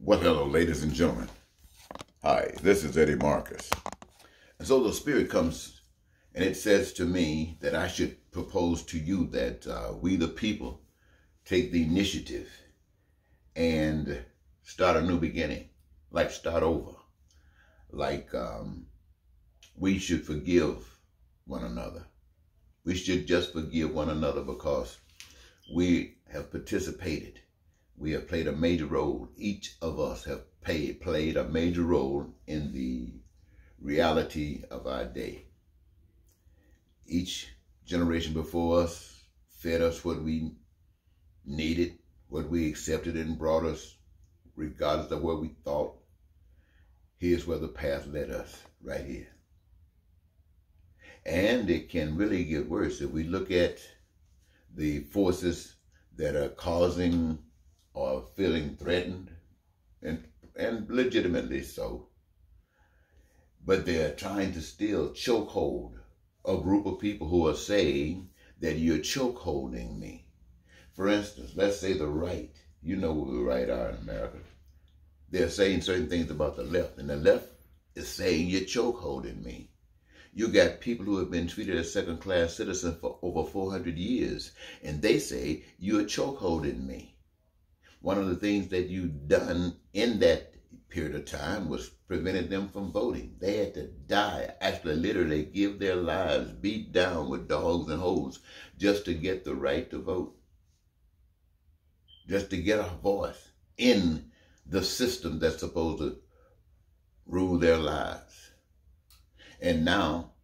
Well, hello, ladies and gentlemen. Hi, this is Eddie Marcus. And so the Spirit comes and it says to me that I should propose to you that we, the people, take the initiative and start a new beginning, like start over. Like we should forgive one another. We should just forgive one another because we have participated. We have played a major role. Each of us have played a major role in the reality of our day. Each generation before us fed us what we needed, what we accepted and brought us, regardless of what we thought. Here's where the path led us, right here. And it can really get worse if we look at the forces that are causing or feeling threatened, and legitimately so. But they're trying to still chokehold a group of people who are saying that you're chokeholding me. For instance, let's say the right. You know who the right are in America. They're saying certain things about the left, and the left is saying you're chokeholding me. You got people who have been treated as second-class citizens for over 400 years, and they say you're chokeholding me. One of the things that you've done in that period of time was prevented them from voting. They had to die, actually literally give their lives beat down with dogs and hoes just to get the right to vote, just to get a voice in the system that's supposed to rule their lives. And now,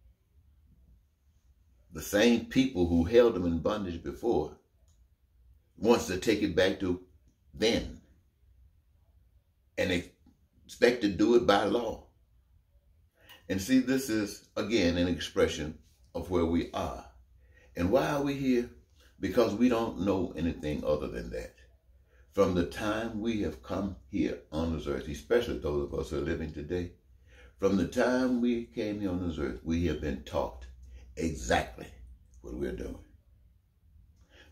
the same people who held them in bondage before wants to take it back to then and expect to do it by law. And see, this is, again, an expression of where we are. And why are we here? Because we don't know anything other than that. From the time we have come here on this earth, especially those of us who are living today, from the time we came here on this earth, we have been taught exactly what we're doing.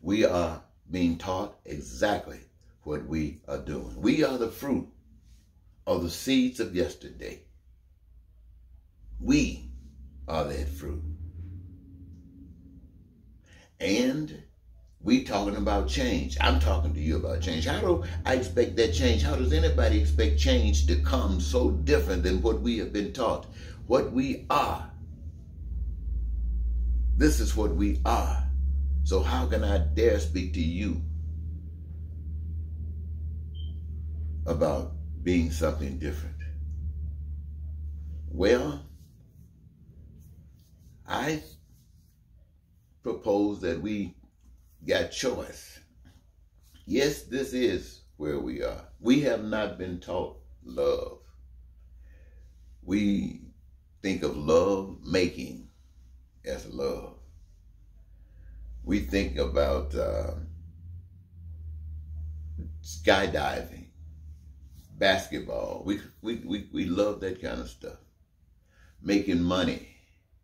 We are being taught exactly what we are doing. We are the fruit of the seeds of yesterday. We are that fruit. And we talking about change. I'm talking to you about change. How do I expect that change? How does anybody expect change to come so different than what we have been taught? What we are. This is what we are. So how can I dare speak to you about being something different? Well, I propose that we got choice. Yes, this is where we are. We have not been taught love. We think of love making as love. We think about skydiving, basketball. We love that kind of stuff. Making money.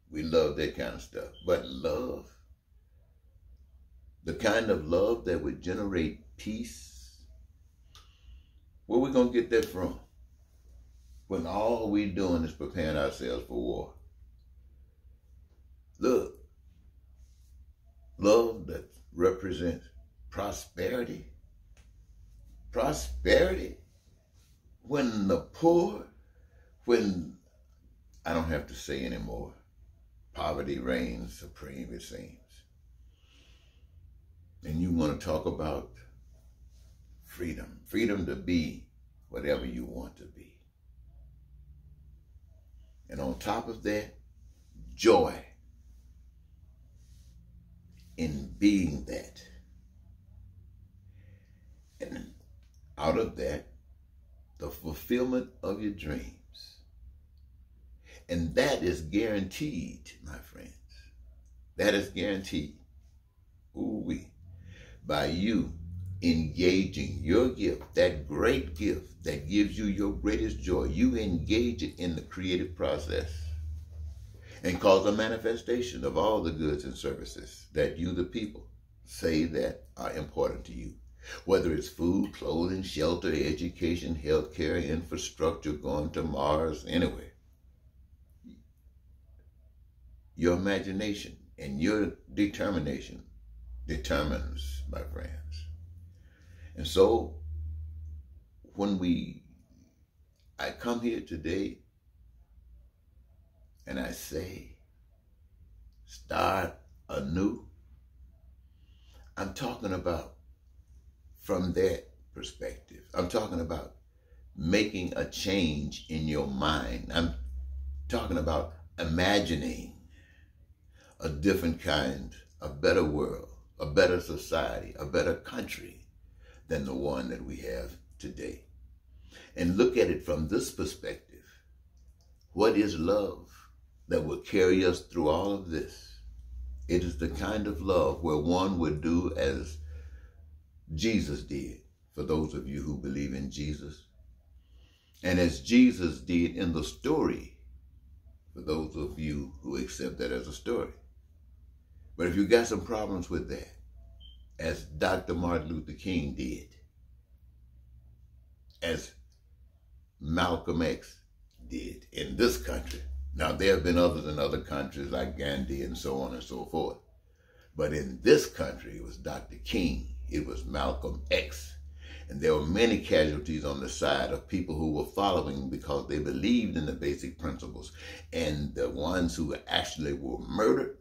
We love that kind of stuff. But love, the kind of love that would generate peace, where we going to get that from? When all we doing is preparing ourselves for war. Look, love that represents prosperity. Prosperity. When the poor, when, I don't have to say anymore, poverty reigns supreme, it seems. And you want to talk about freedom. Freedom to be whatever you want to be. And on top of that, joy in being that. And out of that, the fulfillment of your dreams. And that is guaranteed, my friends. That is guaranteed. Ooh-wee. By you engaging your gift, that great gift that gives you your greatest joy. You engage it in the creative process and cause a manifestation of all the goods and services that you, the people, say that are important to you. Whether it's food, clothing, shelter, education, healthcare, infrastructure, going to Mars, anyway. Your imagination and your determination determines, my friends. And so, when I come here today and I say, start anew, I'm talking about from that perspective. I'm talking about making a change in your mind. I'm talking about imagining a different kind, a better world, a better society, a better country than the one that we have today. And look at it from this perspective. What is love that will carry us through all of this? It is the kind of love where one would do as Jesus did, for those of you who believe in Jesus. And as Jesus did in the story, for those of you who accept that as a story. But if you got some problems with that, as Dr. Martin Luther King did, as Malcolm X did in this country. Now, there have been others in other countries like Gandhi and so on and so forth. But in this country, it was Dr. King. It was Malcolm X. And there were many casualties on the side of people who were following because they believed in the basic principles. And the ones who actually were murdered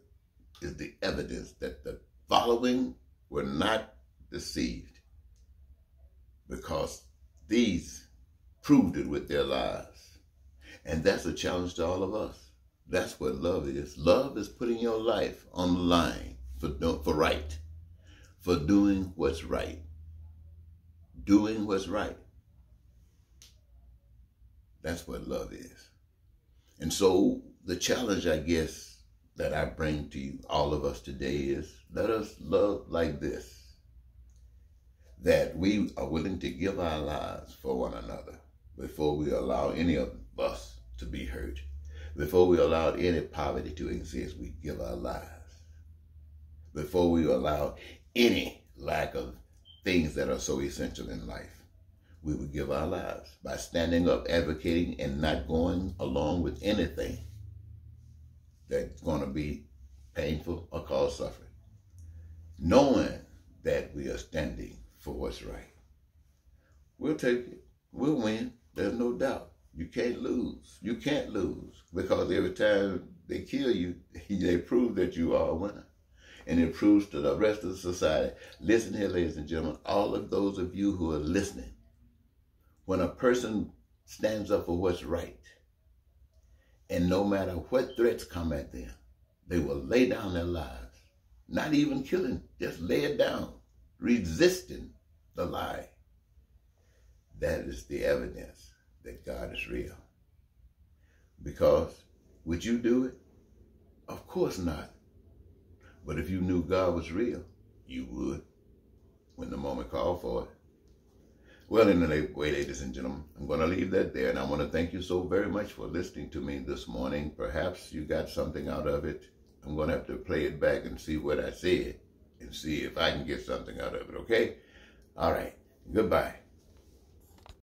is the evidence that the following were not deceived, because these proved it with their lives. And that's a challenge to all of us. That's what love is. Love is putting your life on the line for right, for doing what's right. Doing what's right. That's what love is. And so the challenge, I guess, that I bring to you, all of us today is, let us love like this. That we are willing to give our lives for one another before we allow any of us to be hurt. Before we allow any poverty to exist, we give our lives. Before we allow any lack of things that are so essential in life, we would give our lives by standing up, advocating, and not going along with anything that's going to be painful or cause suffering. Knowing that we are standing for what's right. We'll take it. We'll win. There's no doubt. You can't lose. You can't lose, because every time they kill you, they prove that you are a winner. And it proves to the rest of the society. Listen here, ladies and gentlemen, all of those of you who are listening, when a person stands up for what's right, and no matter what threats come at them, they will lay down their lives, not even killing, just lay it down, resisting the lie. That is the evidence that God is real. Because would you do it? Of course not. But if you knew God was real, you would, when the moment called for it. Well, anyway, ladies and gentlemen, I'm going to leave that there, and I want to thank you so very much for listening to me this morning. Perhaps you got something out of it. I'm going to have to play it back and see what I said and see if I can get something out of it, okay? All right. Goodbye.